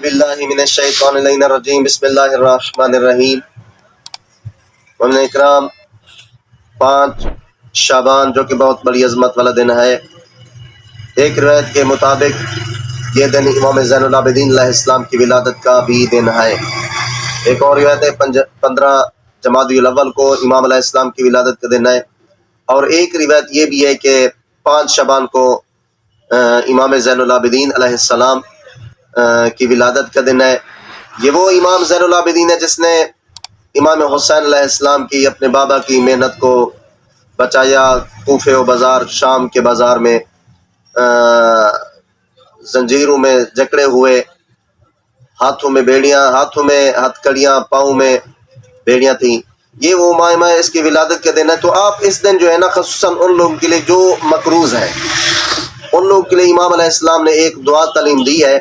باللہ من الشیطان الرجیم بسم اللہ الرحمن الرحیم۔ مومنین اکرام، 5 شعبان جو کہ بہت بڑی عظمت والا دن ہے۔ ایک روایت کے مطابق یہ دن امام زین العابدین علیہ السلام کی ولادت کا بھی دن ہے۔ ایک اور روایت ہے 15 جمادی الاول کو امام علیہ السلام کی ولادت کا دن ہے، اور ایک روایت یہ بھی ہے کہ 5 شعبان کو امام زین العابدین علیہ السلام کی ولادت کا دن ہے۔ یہ وہ امام زین العابدین ہے جس نے امام حسین علیہ السلام کی اپنے بابا کی محنت کو بچایا۔ کوفے و بازار، شام کے بازار میں زنجیروں میں جکڑے ہوئے، ہاتھوں میں بیڑیاں، ہاتھوں میں ہتھ کڑیاں، پاؤں میں بیڑیاں تھیں۔ یہ وہ ماہ ہے، اس کی ولادت کا دن ہے۔ تو آپ اس دن جو ہے نا، خصوصاً ان لوگوں کے لیے جو مقروض ہیں، ان لوگوں کے لیے امام علیہ السلام نے ایک دعا تعلیم دی ہے۔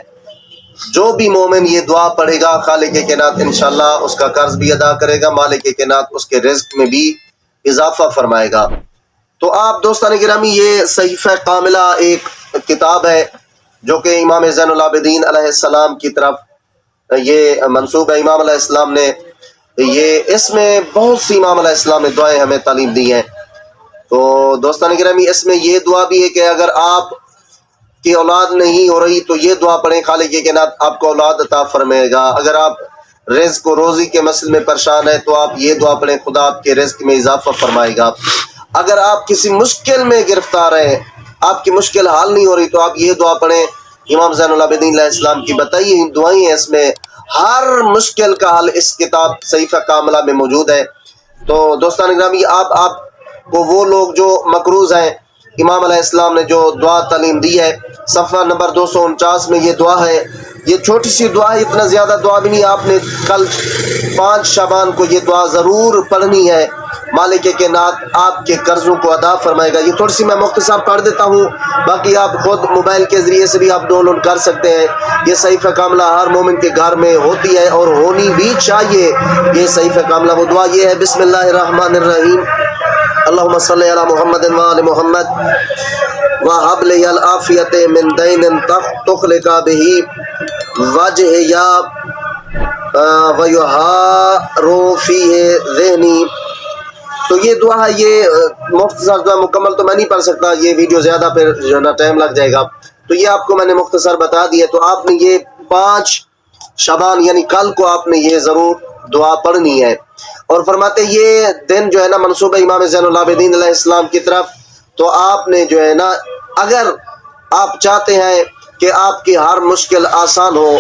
جو بھی مومن یہ دعا پڑھے گا، خالق کائنات انشاءاللہ اس کا قرض بھی ادا کرے گا، مالک کائنات اس کے رزق میں بھی اضافہ فرمائے گا۔ تو آپ دوستان گرامی، یہ صحیفہ کاملہ ایک کتاب ہے جو کہ امام زین العابدین علیہ السلام کی طرف یہ منسوب ہے۔ امام علیہ السلام نے اس میں بہت سی امام علیہ السلام نے دعائیں ہمیں تعلیم دی ہیں۔ تو دوستان گرامی، اس میں یہ دعا بھی ہے کہ اگر آپ کی اولاد نہیں ہو رہی تو یہ دعا پڑھیں، خالق کائنات آپ کو اولاد عطا فرمائے گا۔ اگر آپ رزق و روزی کے مسئلے میں پریشان ہیں تو آپ یہ دعا پڑھیں، خدا آپ کے رزق میں اضافہ فرمائے گا۔ اگر آپ کسی مشکل میں گرفتار ہیں، آپ کی مشکل حل نہیں ہو رہی، تو آپ یہ دعا پڑھیں۔ امام زین العابدین علیہ السلام کی بتائی ہوئی دعائیں ہیں، اس میں ہر مشکل کا حل اس کتاب صحیفہ کاملہ میں موجود ہے۔ تو دوستان گرامی، آپ کو وہ لوگ جو مقروض ہیں، امام علیہ السلام نے جو دعا تعلیم دی ہے، صفحہ نمبر 249 میں یہ دعا ہے۔ یہ چھوٹی سی دعا ہے، اتنا زیادہ دعا بھی نہیں۔ آپ نے کل 5 شعبان کو یہ دعا ضرور پڑھنی ہے۔ مالک کائنات آپ کے قرضوں کو ادا فرمائے گا۔ یہ تھوڑی سی میں مختصر پڑھ دیتا ہوں، باقی آپ خود موبائل کے ذریعے سے بھی آپ ڈاؤن لوڈ کر سکتے ہیں۔ یہ صحیفہ کاملہ ہر مومن کے گھر میں ہوتی ہے اور ہونی بھی چاہیے۔ یہ صحیفہ کاملہ وہ دعا یہ ہے: بسم اللہ الرحمن الرحیم، اللہم صلی علی محمد وآل محمد وَهَبْ لِيَ الْعَافِيَةَ مِنْ دَيْنٍ تُخْلِقَ بِهِ وَجْهِيَ وَيُحَارُ فِيهِ ذِهْنِي۔ تو یہ دعا ہے، یہ مختصر دعا، مکمل تو میں نہیں پڑھ سکتا، یہ ویڈیو زیادہ پھر جو نا ٹائم لگ جائے گا، تو یہ آپ کو میں نے مختصر بتا دی ہے۔ تو آپ نے یہ 5 شعبان یعنی کل کو آپ نے یہ ضرور دعا پڑھنی ہے۔ اور فرماتے یہ دن جو ہے نا منسوب ہے امام زین العابدین علیہ السلام کی طرف۔ تو آپ نے جو ہے نا، اگر آپ چاہتے ہیں کہ آپ کی ہر مشکل آسان ہو،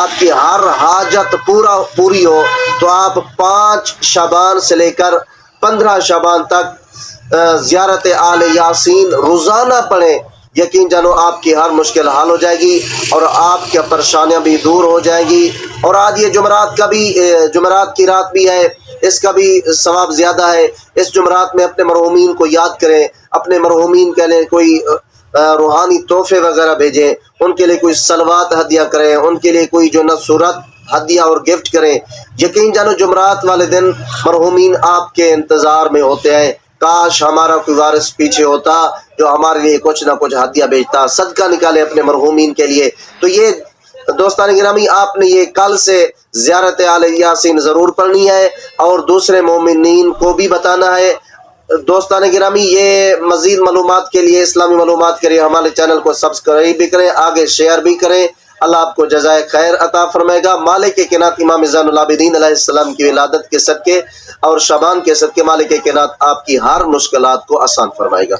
آپ کی ہر حاجت پوری ہو، تو آپ 5 شعبان سے لے کر 15 شعبان تک زیارت آل یاسین روزانہ پڑھیں۔ یقین جانو آپ کی ہر مشکل حل ہو جائے گی اور آپ کی پریشانیاں بھی دور ہو جائیں گی۔ اور آج یہ جمعرات کی رات بھی ہے، اس کا بھی ثواب زیادہ ہے۔ اس جمعرات میں اپنے مرحومین کو یاد کریں، اپنے مرحومین کے لیے کوئی روحانی تحفے وغیرہ بھیجیں، ان کے لیے کوئی صلوات ہدیہ کریں، ان کے لیے کوئی جو نصورت ہدیہ اور گفٹ کریں۔ یقین جانو جمعرات والے دن مرحومین آپ کے انتظار میں ہوتے ہیں۔ کاش ہمارا کوئی وارث پیچھے ہوتا جو ہمارے لیے کچھ نہ کچھ ہدیہ بھیجتا، صدقہ نکالے اپنے مرحومین کے لیے۔ تو یہ دوستان گرامی، آپ نے یہ کل سے زیارت آل یاسین ضرور پڑھنی ہے اور دوسرے مومنین کو بھی بتانا ہے۔ دوستان گرامی، یہ مزید معلومات کے لیے، اسلامی معلومات کے لیے ہمارے چینل کو سبسکرائب بھی کریں، آگے شیئر بھی کریں۔ اللہ آپ کو جزائے خیر عطا فرمائے گا۔ مالک کائنات امام زین العابدین علیہ السلام کی ولادت کے صدقے اور شعبان کے صدقے مالک کائنات آپ کی ہر مشکلات کو آسان فرمائے گا۔